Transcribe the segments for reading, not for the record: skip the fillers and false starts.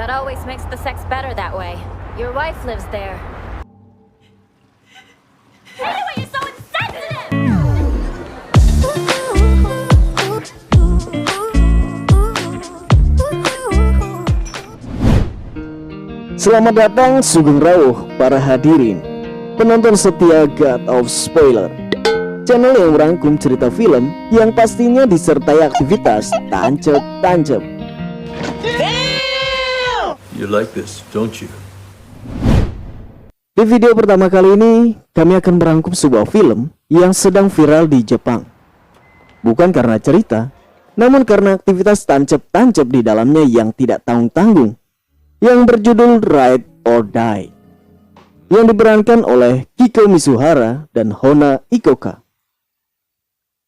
That always makes the sex better that way. Your wife lives there. Anyway, you're so insensitive! Selamat datang Sugeng Rawuh para hadirin penonton setia God of Spoiler, channel yang merangkum cerita film yang pastinya disertai aktivitas tancep-tancep. You like this, don't you? Di video pertama kali ini kami akan merangkum sebuah film yang sedang viral di Jepang. Bukan karena cerita, namun karena aktivitas tancep-tancep di dalamnya yang tidak tanggung-tanggung, yang berjudul Ride or Die, yang diperankan oleh Kiko Mizuhara dan Hona Ikoka.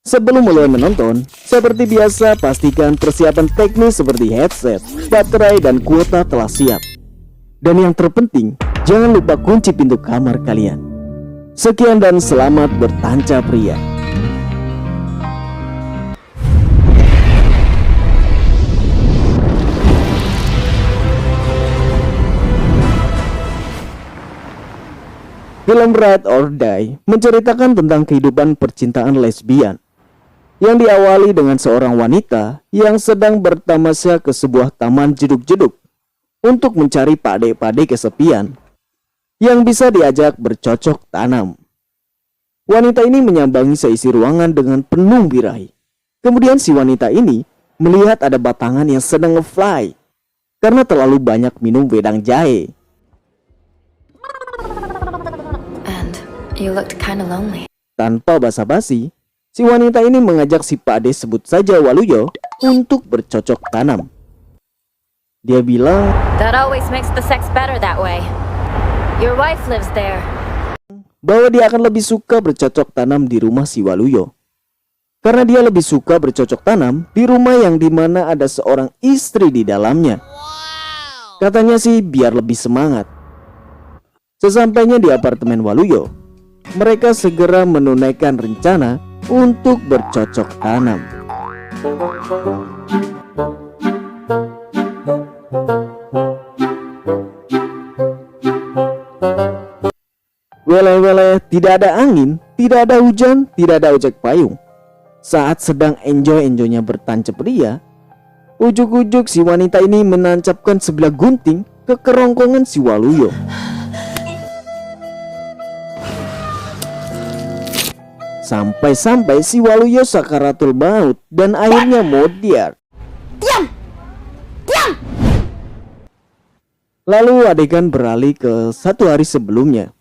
Sebelum mulai menonton, seperti biasa pastikan persiapan teknis seperti headset, baterai, dan kuota telah siap. Dan yang terpenting, jangan lupa kunci pintu kamar kalian. Sekian dan selamat bertancap ria. Film Ride or Die menceritakan tentang kehidupan percintaan lesbian yang diawali dengan seorang wanita yang sedang bertamasya ke sebuah taman jeduk-jeduk untuk mencari pade-pade kesepian yang bisa diajak bercocok tanam. Wanita ini menyambangi seisi ruangan dengan penuh birahi. Kemudian si wanita ini melihat ada batangan yang sedang nge-fly karena terlalu banyak minum wedang jahe. You looked kinda lonely. Tanpa basa-basi, si wanita ini mengajak si Pakde, sebut saja Waluyo, untuk bercocok tanam. Dia bilang, That always makes the sex better that way. Your wife lives there. bahwa dia akan lebih suka bercocok tanam di rumah si Waluyo. Karena dia lebih suka bercocok tanam di rumah yang dimana ada seorang istri di dalamnya. Katanya sih biar lebih semangat. Sesampainya di apartemen Waluyo, mereka segera menunaikan rencana untuk bercocok tanam. Wele-wele, tidak ada angin, tidak ada hujan, tidak ada ojek payung. Saat sedang enjoy-enjoynya bertancap ria, ujuk-ujuk si wanita ini menancapkan sebelah gunting ke kerongkongan si Waluyo. Sampai-sampai si Waluyo sakaratul maut dan akhirnya modiar. Diam! Diam! Lalu adegan beralih ke satu hari sebelumnya.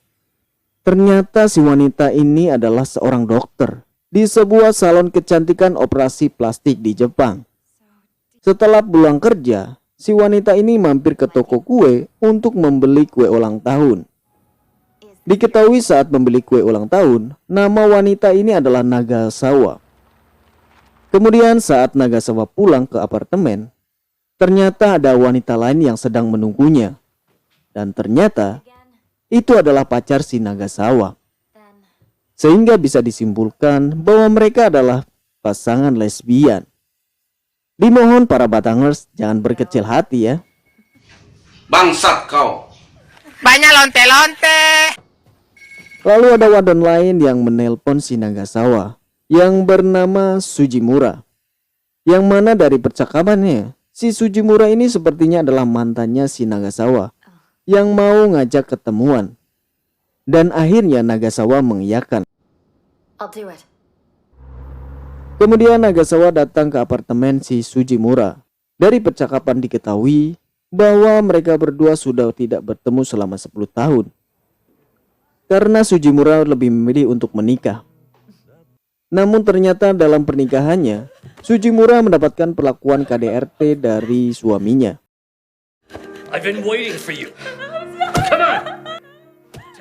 Ternyata si wanita ini adalah seorang dokter di sebuah salon kecantikan operasi plastik di Jepang. Setelah pulang kerja, si wanita ini mampir ke toko kue untuk membeli kue ulang tahun. Diketahui saat membeli kue ulang tahun, nama wanita ini adalah Nagasawa. Kemudian saat Nagasawa pulang ke apartemen, ternyata ada wanita lain yang sedang menunggunya. Dan ternyata itu adalah pacar si Nagasawa. Sehingga bisa disimpulkan bahwa mereka adalah pasangan lesbian. Dimohon para Batangers jangan berkecil hati ya. Bangsat kau. Banyak lonte-lonte. Lalu ada wadon lain yang menelpon si Nagasawa yang bernama Sujimura. Yang mana dari percakapannya, si Sujimura ini sepertinya adalah mantannya si Nagasawa yang mau ngajak ketemuan. Dan akhirnya Nagasawa mengiyakan. I'll do it. Kemudian Nagasawa datang ke apartemen si Sujimura. Dari percakapan diketahui bahwa mereka berdua sudah tidak bertemu selama 10 tahun. Karena Sujimura lebih memilih untuk menikah. Namun ternyata dalam pernikahannya, Sujimura mendapatkan perlakuan KDRT dari suaminya. I've been waiting for you. Come on.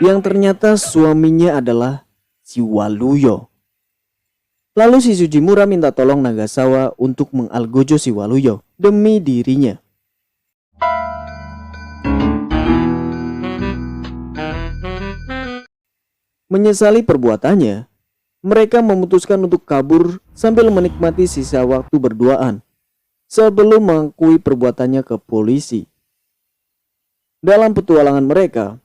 Yang ternyata suaminya adalah si Waluyo. Lalu si Sujimura minta tolong Nagasawa untuk mengalgojo si Waluyo demi dirinya. Menyesali perbuatannya, mereka memutuskan untuk kabur sambil menikmati sisa waktu berduaan sebelum mengakui perbuatannya ke polisi. Dalam petualangan mereka,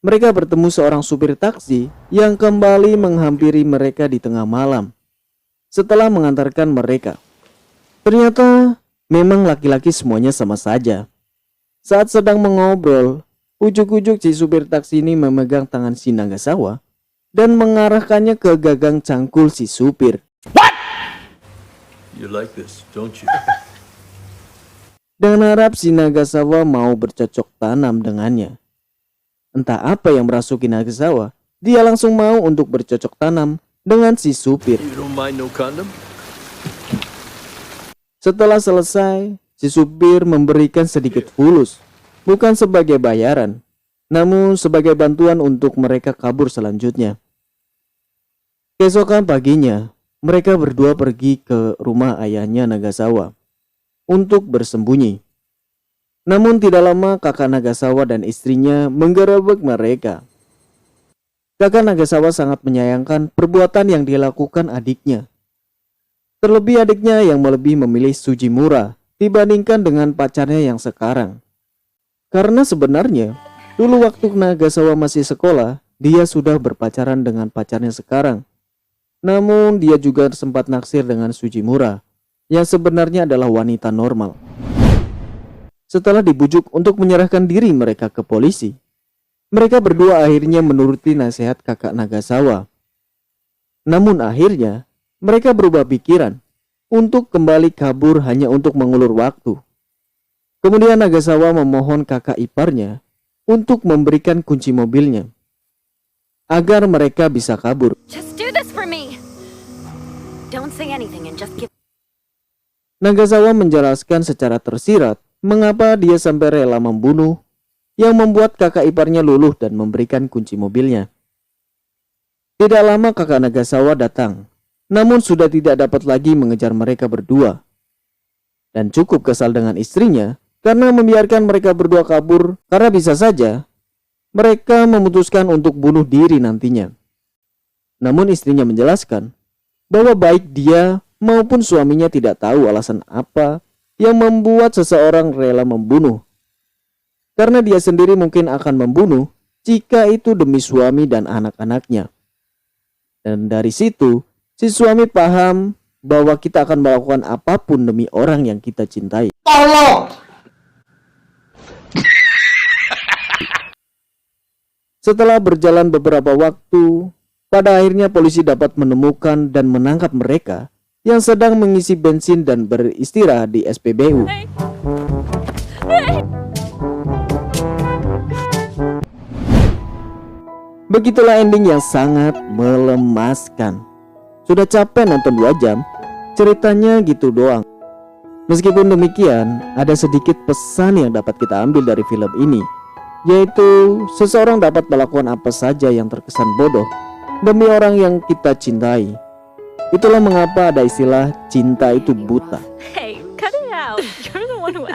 mereka bertemu seorang supir taksi yang kembali menghampiri mereka di tengah malam setelah mengantarkan mereka. Ternyata memang laki-laki semuanya sama saja. Saat sedang mengobrol, ujuk-ujuk si supir taksi ini memegang tangan si Nagasawa dan mengarahkannya ke gagang cangkul si supir. You like this, don't you? Dengan harap si Nagasawa mau bercocok tanam dengannya. Entah apa yang merasuki Nagasawa, dia langsung mau untuk bercocok tanam dengan si supir. You don't mind no condom? Setelah selesai, si supir memberikan sedikit fulus, bukan sebagai bayaran, namun sebagai bantuan untuk mereka kabur selanjutnya. Keesokan paginya, mereka berdua pergi ke rumah ayahnya Nagasawa untuk bersembunyi. Namun tidak lama kakak Nagasawa dan istrinya menggerebek mereka. Kakak Nagasawa sangat menyayangkan perbuatan yang dilakukan adiknya. Terlebih adiknya yang lebih memilih Sujimura dibandingkan dengan pacarnya yang sekarang. Karena sebenarnya, dulu waktu Nagasawa masih sekolah, dia sudah berpacaran dengan pacarnya sekarang. Namun dia juga sempat naksir dengan Sujimura, yang sebenarnya adalah wanita normal. Setelah dibujuk untuk menyerahkan diri mereka ke polisi, mereka berdua akhirnya menuruti nasihat kakak Nagasawa. Namun akhirnya, mereka berubah pikiran untuk kembali kabur hanya untuk mengulur waktu. Kemudian Nagasawa memohon kakak iparnya untuk memberikan kunci mobilnya agar mereka bisa kabur. Just do this for me. Don't say anything and just give. Nagasawa menjelaskan secara tersirat mengapa dia sampai rela membunuh, yang membuat kakak iparnya luluh dan memberikan kunci mobilnya. Tidak lama kakak Nagasawa datang, namun sudah tidak dapat lagi mengejar mereka berdua. Dan cukup kesal dengan istrinya karena membiarkan mereka berdua kabur, karena bisa saja mereka memutuskan untuk bunuh diri nantinya. Namun istrinya menjelaskan bahwa baik dia maupun suaminya tidak tahu alasan apa yang membuat seseorang rela membunuh. Karena dia sendiri mungkin akan membunuh jika itu demi suami dan anak-anaknya. Dan dari situ, si suami paham bahwa kita akan melakukan apapun demi orang yang kita cintai. Tolong! Setelah berjalan beberapa waktu, pada akhirnya polisi dapat menemukan dan menangkap mereka yang sedang mengisi bensin dan beristirahat di SPBU. Begitulah ending yang sangat melemaskan. Sudah capek nonton 2 jam, ceritanya gitu doang. Meskipun demikian, ada sedikit pesan yang dapat kita ambil dari film ini, yaitu seseorang dapat melakukan apa saja yang terkesan bodoh demi orang yang kita cintai. Itulah mengapa ada istilah cinta itu buta. Hey, cut it out. You're the one who